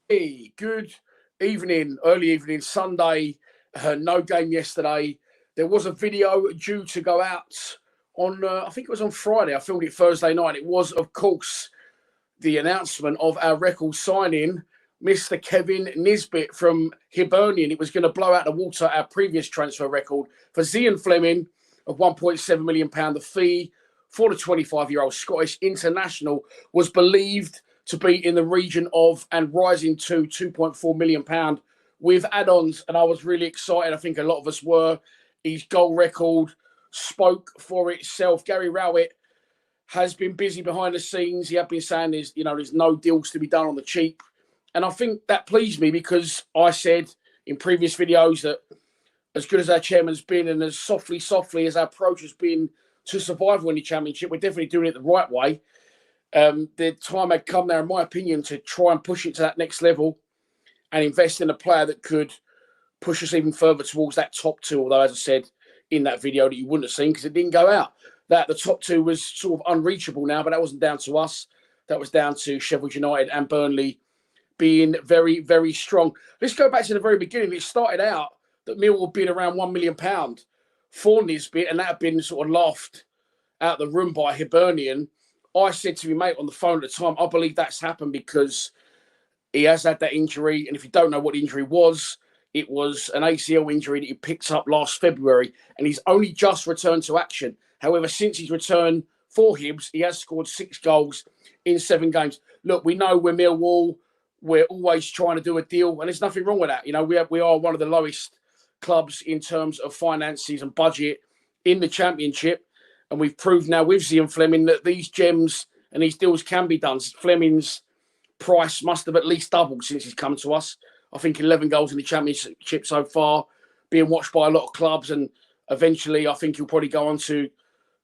Hey, good evening, early evening, Sunday. No game yesterday. There was a video due to go out on, I think it was on Friday. I filmed it Thursday night. It was, of course, the announcement of our record signing, Mr. Kevin Nisbet from Hibernian. It was going to blow out the water our previous transfer record for Zian Fleming of £1.7 million. The fee for the 25-year-old Scottish international was believed to be in the region of and rising to £2.4 million with add-ons. And I was really excited. I think a lot of us were. His goal record spoke for itself. Gary Rowett has been busy behind the scenes. He had been saying there's no deals to be done on the cheap. And I think that pleased me because I said in previous videos that as good as our chairman's been and as softly as our approach has been to survival in the Championship, we're definitely doing it the right way. The time had come now, in my opinion, to try and push it to that next level and invest in a player that could push us even further towards that top two. Although, as I said in that video that you wouldn't have seen because it didn't go out, that the top two was sort of unreachable now, but that wasn't down to us. That was down to Sheffield United and Burnley being very, very strong. Let's go back to the very beginning. It started out that Millwall had been around £1 million for Nisbet, and that had been sort of laughed out the room by Hibernian. I said to my mate on the phone at the time, I believe that's happened because he has had that injury. And if you don't know what the injury was, it was an ACL injury that he picked up last February, and he's only just returned to action. However, since his return for Hibs, he has scored 6 goals in 7 games. Look, we know we're Millwall. We're always trying to do a deal, and there's nothing wrong with that. You know, we are one of the lowest clubs in terms of finances and budget in the Championship. And we've proved now with Zian Fleming that these gems and these deals can be done. Fleming's price must have at least doubled since he's come to us. I think 11 goals in the Championship so far, being watched by a lot of clubs. And eventually, I think he'll probably go on to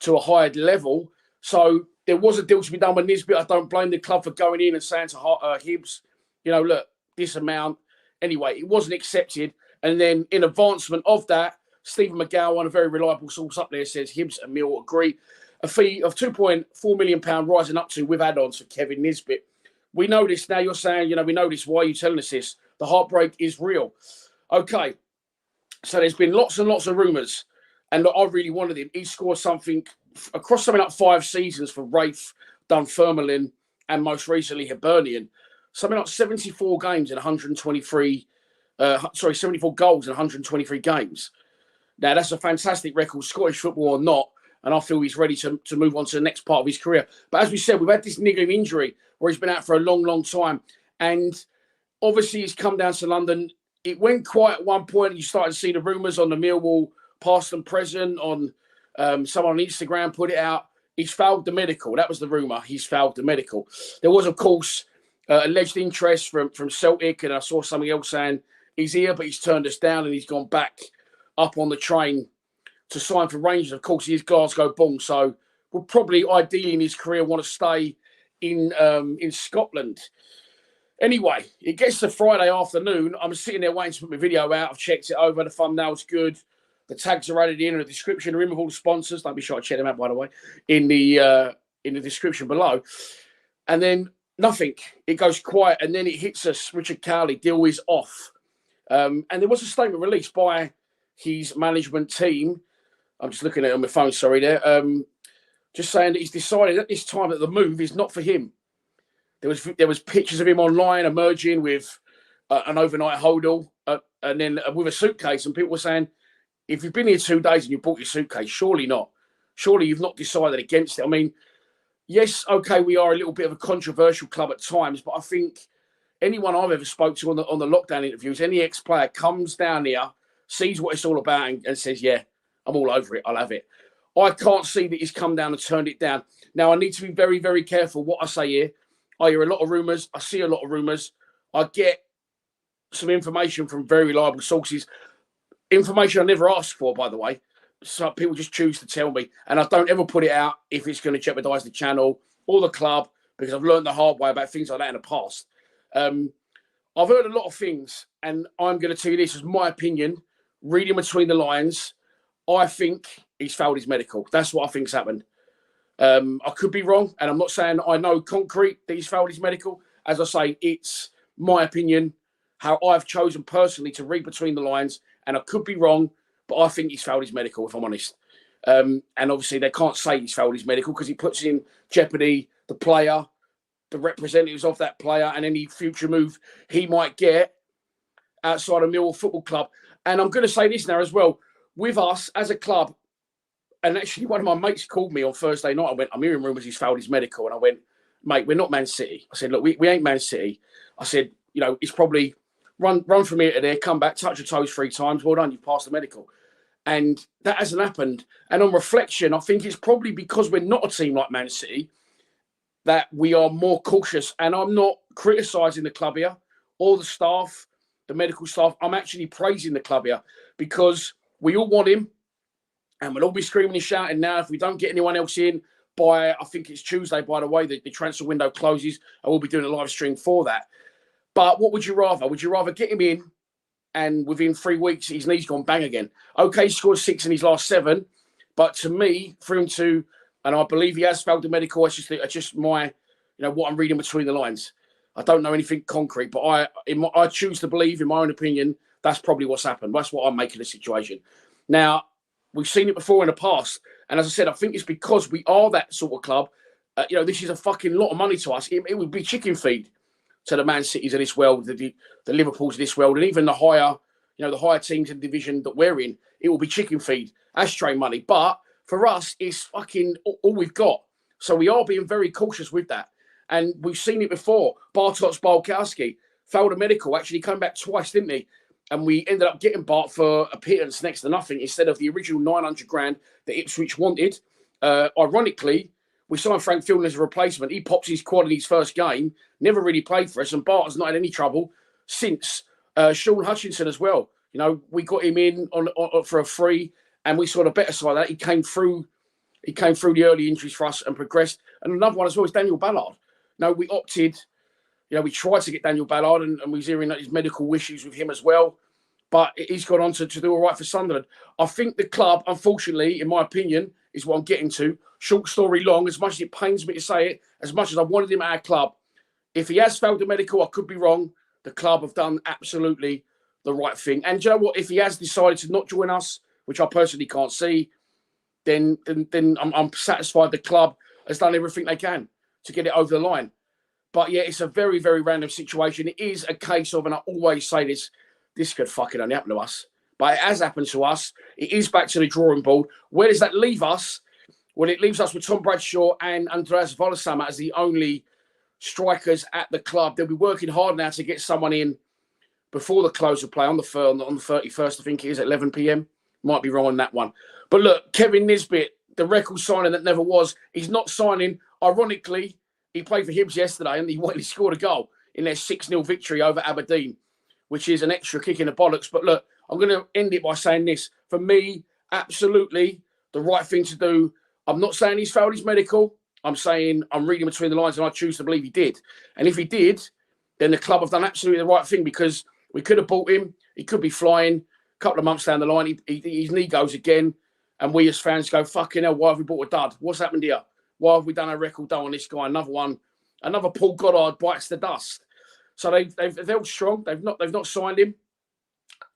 a higher level. So there was a deal to be done with Nisbet. I don't blame the club for going in and saying to Hibs, look, this amount. Anyway, it wasn't accepted. And then in advancement of that, Stephen McGowan, a very reliable source up there, says Hibs and Mill agree. A fee of £2.4 million rising up to with add-ons for Kevin Nisbet. We know this now. You're saying, we know this. Why are you telling us this? The heartbreak is real. Okay. So there's been lots and lots of rumours. And I really wanted him. He scored something across something like 5 seasons for Rafe, Dunfermline, and most recently Hibernian. Something like 74 games in 123 74 goals in 123 games. Now, that's a fantastic record, Scottish football or not, and I feel he's ready to move on to the next part of his career. But as we said, we've had this niggling injury where he's been out for a long, long time. And obviously, he's come down to London. It went quiet at one point. You started to see the rumours on the Millwall past and present, on someone on Instagram put it out. He's failed the medical. That was the rumour. He's failed the medical. There was, of course, alleged interest from Celtic, and I saw something else saying he's here, but he's turned us down and he's gone back up on the train to sign for Rangers. Of course, he is Glasgow born, so will probably, ideally in his career, want to stay in Scotland. Anyway, it gets to Friday afternoon. I'm sitting there waiting to put my video out. I've checked it over. The thumbnail's good. The tags are added in the description. They're in with all the sponsors. Don't be shy to check them out, by the way, in the description below. And then nothing. It goes quiet, and then it hits us. Richard Cowley, deal is off. And there was a statement released by his management team. I'm just looking at it on my phone, sorry there. Just saying that he's decided at this time that the move is not for him. There was pictures of him online emerging with an overnight hodl and then with a suitcase, and people were saying, if you've been here 2 days and you bought your suitcase, surely not. Surely you've not decided against it. I mean, yes, okay, we are a little bit of a controversial club at times, but I think anyone I've ever spoke to on the lockdown interviews, any ex-player comes down here, sees what it's all about and says, yeah, I'm all over it. I'll have it. I can't see that he's come down and turned it down. Now, I need to be very, very careful what I say here. I hear a lot of rumours. I see a lot of rumours. I get some information from very reliable sources. Information I never asked for, by the way. So people just choose to tell me. And I don't ever put it out if it's going to jeopardise the channel or the club, because I've learned the hard way about things like that in the past. I've heard a lot of things, and I'm going to tell you this as my opinion. Reading between the lines, I think he's failed his medical. That's what I think's happened. I could be wrong, and I'm not saying I know concrete that he's failed his medical. As I say, it's my opinion, how I've chosen personally to read between the lines, and I could be wrong, but I think he's failed his medical, if I'm honest. And obviously they can't say he's failed his medical because he puts in jeopardy the player, the representatives of that player, and any future move he might get outside of Millwall Football Club. And I'm going to say this now as well. With us as a club, and actually one of my mates called me on Thursday night. I went, I'm hearing rumours he's failed his medical. And I went, mate, we're not Man City. I said, look, we ain't Man City. I said, you know, it's probably run from here to there, come back, touch your toes 3 times. Well done, you passed the medical. And that hasn't happened. And on reflection, I think it's probably because we're not a team like Man City that we are more cautious. And I'm not criticising the club here or the staff, the medical staff. I'm actually praising the club here because we all want him. And we'll all be screaming and shouting now if we don't get anyone else in by, I think it's Tuesday, by the way, the transfer window closes. I will be doing a live stream for that. But what would you rather? Would you rather get him in and within 3 weeks his knee's gone bang again? Okay, he scored 6 in his last 7. But to me, for him to, and I believe he has failed the medical, it's just my, you know, what I'm reading between the lines. I don't know anything concrete, but I choose to believe, in my own opinion, that's probably what's happened. That's what I'm making the situation. Now, we've seen it before in the past. And as I said, I think it's because we are that sort of club. You know, this is a fucking lot of money to us. It would be chicken feed to the Man Cities of this world, the Liverpools of this world, and even the higher, you know, the higher teams in the division that we're in. It will be chicken feed, ashtray money. But for us, it's fucking all we've got. So we are being very cautious with that. And we've seen it before. Bartosz Bulkowski failed a medical, actually came back twice, didn't he? And we ended up getting Bart for a pittance next to nothing instead of the original 900 grand that Ipswich wanted. Ironically, we signed Frank Fielding as a replacement. He pops his quad in his first game, never really played for us, and Bart has not had any trouble since. Sean Hutchinson as well. You know, we got him in on for a free, and we saw the better side of that. He came through the early injuries for us and progressed. And another one as well is Daniel Ballard. No, we opted. You know, we tried to get Daniel Ballard and we was hearing his medical issues with him as well. But he's gone on to do all right for Sunderland. I think the club, unfortunately, in my opinion, is what I'm getting to. Short story long, as much as it pains me to say it, as much as I wanted him at our club, if he has failed the medical, I could be wrong. The club have done absolutely the right thing. And do you know what? If he has decided to not join us, which I personally can't see, then I'm satisfied the club has done everything they can to get it over the line. But yeah, it's a very, very random situation. It is a case of, and I always say this could fucking only happen to us. But it has happened to us. It is back to the drawing board. Where does that leave us? Well, it leaves us with Tom Bradshaw and Andreas Volasama as the only strikers at the club. They'll be working hard now to get someone in before the close of play on the 31st, I think it is, at 11 p.m. Might be wrong on that one. But look, Kevin Nisbet, the record signing that never was, he's not signing. Ironically, he played for Hibs yesterday and he scored a goal in their 6-0 victory over Aberdeen, which is an extra kick in the bollocks. But look, I'm going to end it by saying this. For me, absolutely the right thing to do. I'm not saying he's failed his medical. I'm saying I'm reading between the lines and I choose to believe he did. And if he did, then the club have done absolutely the right thing because we could have bought him. He could be flying a couple of months down the line. His knee goes again. And we as fans go, fucking hell, why have we bought a dud? What's happened here? Why have we done a record deal on this guy? Another one, another Paul Goddard bites the dust. So they've held strong. They've not signed him.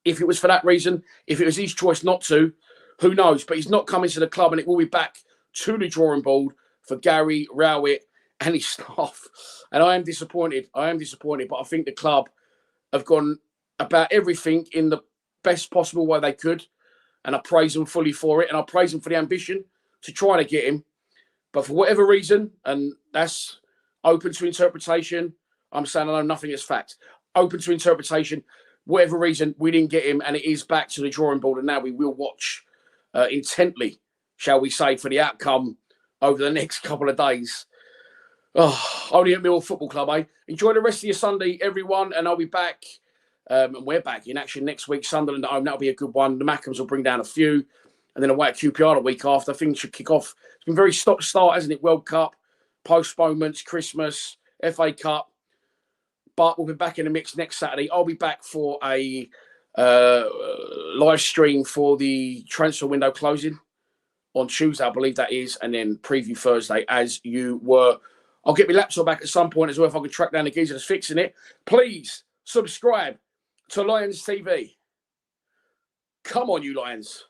If it was for that reason, if it was his choice not to, who knows? But he's not coming to the club, and it will be back to the drawing board for Gary Rowett and his staff. And I am disappointed. But I think the club have gone about everything in the best possible way they could, and I praise them fully for it, and I praise them for the ambition to try to get him. But for whatever reason, and that's open to interpretation, I'm saying I know nothing is fact. Open to interpretation, whatever reason, we didn't get him, and it is back to the drawing board, and now we will watch intently, shall we say, for the outcome over the next couple of days. Oh, only at Millwall Football Club, eh? Enjoy the rest of your Sunday, everyone, and I'll be back. And we're back in action next week. Sunderland at home, that'll be a good one. The Mackems will bring down a few. And then away at QPR the week after. Things should kick off. It's been very stop-start, hasn't it? World Cup, postponements, Christmas, FA Cup. But we'll be back in the mix next Saturday. I'll be back for a live stream for the transfer window closing on Tuesday, I believe that is. And then preview Thursday, as you were I'll get my laptop back at some point as well if I can track down the geezer that's fixing it. Please subscribe to Lions TV. Come on, you Lions.